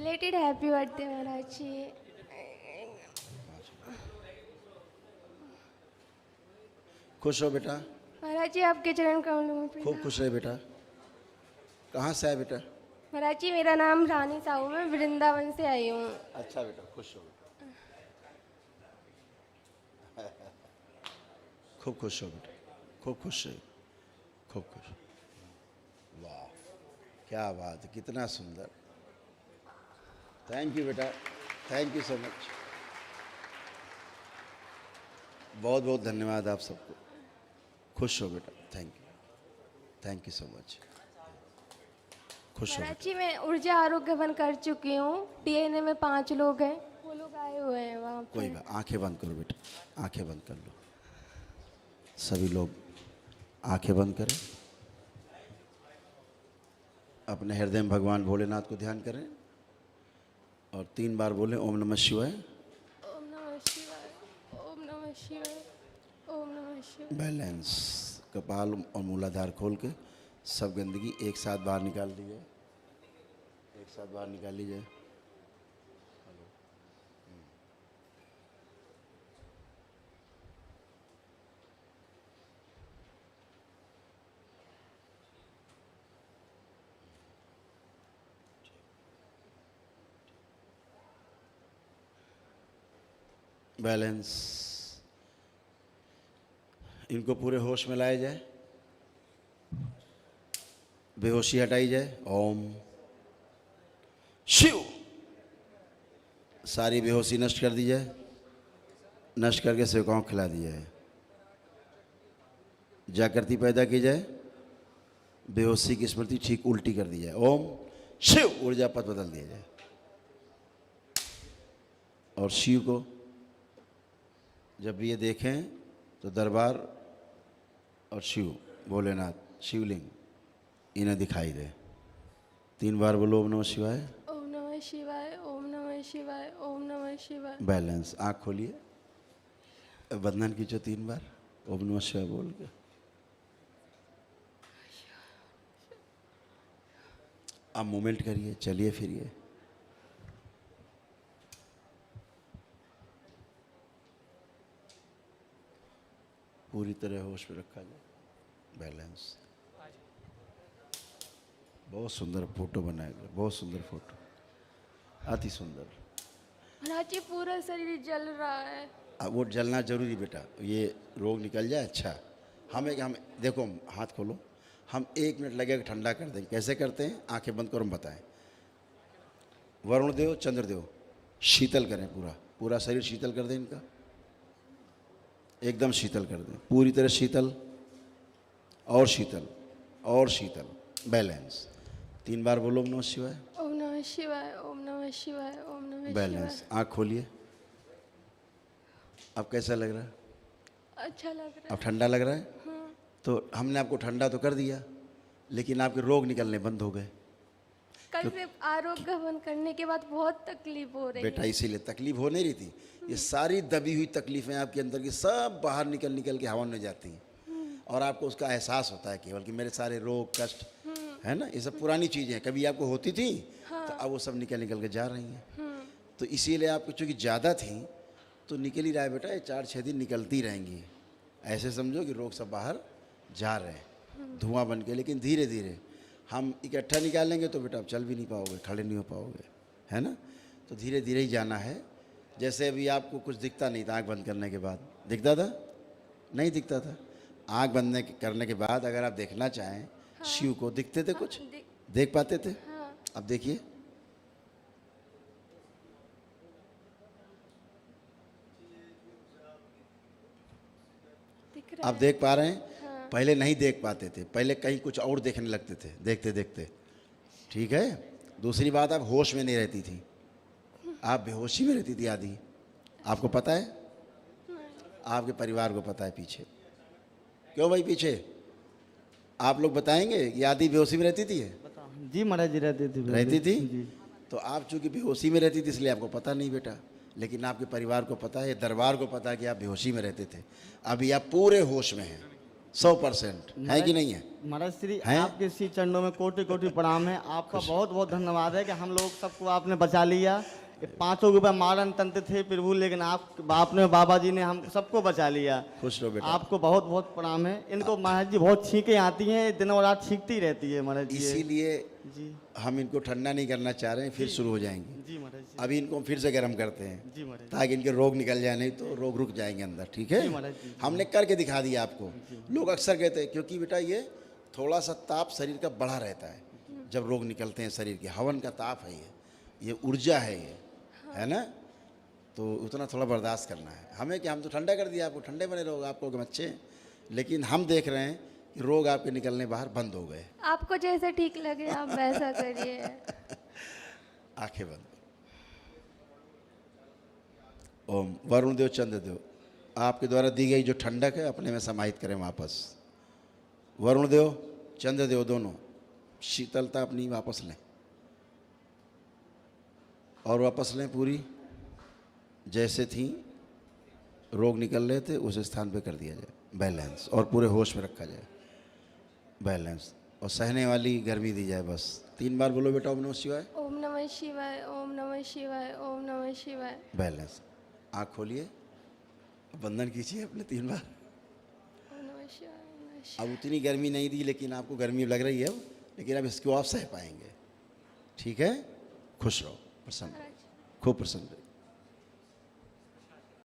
Belated happy birthday महाराज जी। खुश हो बेटा, महाराज जी आपके चरण कमलों में खूब प्रणाम। खुश रहे बेटा। कहाँ से आए बेटा? महाराज जी मेरा नाम रानी साहू, मैं वृंदावन से आई हूँ। अच्छा बेटा, खुश हो बेटा, खूब खुश हो बेटा, खूब खुश रहे, खूब खुश। वाह क्या बात है, कितना सुंदर। थैंक यू बेटा, थैंक यू सो मच। बहुत बहुत धन्यवाद आप सबको। खुश हो बेटा, थैंक यू सो मच। खुश हो महाराज बेटा। जी मैं ऊर्जा आरोग्य वन कर चुकी हूँ। डीएनए में 5 लोग हैं, वो लोग आए हुए हैं वहाँ कोई पे। बात, आंखें बंद करो बेटा, आंखें बंद कर लो। सभी लोग आंखें बंद करें, अपने हृदय में भगवान भोलेनाथ को ध्यान करें और 3 बार बोलें ओम नमः शिवाय। ओम नमः शिवाय, ओम नमः शिवाय, ओम नमः शिवाय। बैलेंस। कपाल और मूलाधार खोल के सब गंदगी एक साथ बाहर निकाल दी जाए, एक साथ बाहर निकाल ली जाए। बैलेंस। इनको पूरे होश में लाया जाए, बेहोशी हटाई जाए। ओम शिव। सारी बेहोशी नष्ट कर दी जाए, नष्ट करके सेवकाओं को खिला दी जाए। जागृति पैदा की जाए, बेहोशी की स्मृति ठीक उल्टी कर दी जाए। ओम शिव। ऊर्जा पथ बदल दिया जाए और शिव को जब भी ये देखें तो दरबार और शिव भोलेनाथ शिवलिंग इन्हें दिखाई दे। 3 बार बोलो ओम नमः शिवाय। ओम नमः शिवाय, ओम नमः शिवाय, ओम नमः शिवाय। बैलेंस। आँख खोलिए, बंधन कीजिए 3 बार ओम नमः शिवाय बोल के। आप मूवमेंट करिए, चलिए फिरिए। पूरी तरह होश में रखा जाए। बैलेंस। बहुत सुंदर फोटो बनाएगा, बहुत सुंदर फोटो, अति सुंदर। महाराज जी पूरा शरीर जल रहा है। अब वो जलना जरूरी बेटा, ये रोग निकल जाए। अच्छा हम देखो, हाथ खोलो, हम 1 मिनट लगेगा ठंडा कर देंगे। कैसे करते हैं? आंखें बंद करो, हम बताएं। वरुण देव, चंद्रदेव शीतल करें, पूरा पूरा शरीर शीतल कर दें इनका, एकदम शीतल कर दें, पूरी तरह शीतल और शीतल और शीतल। बैलेंस। 3 बार बोलो ओम नमः शिवाय। ओम नमः शिवाय, ओम नमः शिवाय, ओम नमः शिवाय। बैलेंस। आँख खोलिए। अब कैसा लग रहा है? अच्छा लग रहा अब है। ठंडा लग रहा है? तो हमने आपको ठंडा तो कर दिया, लेकिन आपके रोग निकलने बंद हो गए कल से आरोग्य वन करने के बाद बहुत तकलीफ हो रही बेटा। है। इसीलिए तकलीफ हो नहीं रही थी, ये सारी दबी हुई तकलीफें आपके अंदर की सब बाहर निकल निकल के हवा में जाती हैं और आपको उसका एहसास होता है केवल कि मेरे सारे रोग कष्ट है ना, ये सब पुरानी चीज़ें हैं, कभी आपको होती थी तो अब वो सब निकल निकल के जा रही हैं। तो इसीलिए आपको चूँकि ज़्यादा थी तो निकल ही रहा है बेटा, ये 4-6 दिन निकलती रहेंगी। ऐसे समझो कि रोग सब बाहर जा रहे हैं धुआं बन के। लेकिन धीरे धीरे हम इकट्ठा निकालेंगे तो बेटा आप चल भी नहीं पाओगे, खड़े नहीं हो पाओगे, है ना। तो धीरे धीरे ही जाना है। जैसे अभी आपको कुछ दिखता नहीं था, आँख बंद करने के बाद दिखता था? नहीं दिखता था। आँख बंद करने के बाद अगर आप देखना चाहें शिव को, दिखते थे कुछ? देख पाते थे? अब देखिए, दिख रहा आप है। देख पा रहे हैं? पहले नहीं देख पाते थे, पहले कहीं कुछ और देखने लगते थे देखते देखते। ठीक है। दूसरी बात, आप होश में नहीं रहती थी, आप बेहोशी में रहती थी आधी। आपको पता है? आपके परिवार को पता है पीछे। क्यों भाई पीछे? आप लोग बताएंगे ये आधी बेहोशी में रहती थी? जी महाराज जी रहती थी। जी। तो आप चूंकि बेहोशी में रहती थी इसलिए आपको पता नहीं बेटा, लेकिन आपके परिवार को पता है, दरबार को पता है कि आप बेहोशी में रहते थे। अभी आप पूरे होश में हैं, 100% है कि नहीं है? महाराज श्री हैं? आपके श्री चरणों में कोटि कोटि प्रणाम है। आपका बहुत बहुत धन्यवाद है कि हम लोग सबको आपने बचा लिया। ये 500 रुपये मारन तंत्र थे प्रभु, लेकिन आपने बाबा जी ने हम सबको बचा लिया। खुश रहो बेटा। आपको बहुत बहुत प्रणाम है। इनको महाराज जी बहुत छींकें आती हैं, दिन और रात छींकती रहती है महाराज जी। इसीलिए जी हम इनको ठंडा नहीं करना चाह रहे हैं, फिर शुरू हो जाएंगे। जी महाराज जी। अभी इनको फिर से गर्म करते हैं जी महाराज ताकि इनके रोग निकल जाए, नहीं तो रोग रुक जाएंगे अंदर। ठीक जी है, महाराज जी। हमने करके दिखा दिया आपको। लोग अक्सर कहते हैं क्योंकि बेटा ये थोड़ा सा ताप शरीर का बढ़ा रहता है जब रोग निकलते हैं शरीर के। हवन का ताप है ये ऊर्जा है ये, है ना? तो उतना थोड़ा बर्दाश्त करना है हमें कि हम तो ठंडा कर दिया आपको, ठंडे बने रहोगे, आपको हम अच्छे हैं। लेकिन हम देख रहे हैं कि रोग आपके निकलने बाहर बंद हो गए। आपको जैसे ठीक लगे आप वैसा करिए। आंखें बंद। ओम वरुण देव चंद्र देव, आपके द्वारा दी गई जो ठंडक है अपने में समाहित करें वापस। वरुण देव चंद्र देव दोनों शीतलता अपनी वापस लें और वापस लें पूरी, जैसे थी रोग निकल रहे थे उस स्थान पे कर दिया जाए बैलेंस, और पूरे होश में रखा जाए बैलेंस, और सहने वाली गर्मी दी जाए। बस 3 बार बोलो बेटा ओम नमः शिवाय। ओम नमः शिवाय, ओम नमः शिवाय, ओम नमः शिवाय। बैलेंस। आँख खोलिए, बंधन कीजिए अपने 3 बार। ओम नमः शिवाय, ओम नमः शिवाय। अब उतनी गर्मी नहीं दी, लेकिन आपको गर्मी लग रही है अब, लेकिन अब इसको आप सह पाएंगे। ठीक है, खुश रहो, प्रसन्न, खूब प्रसन्न रहो।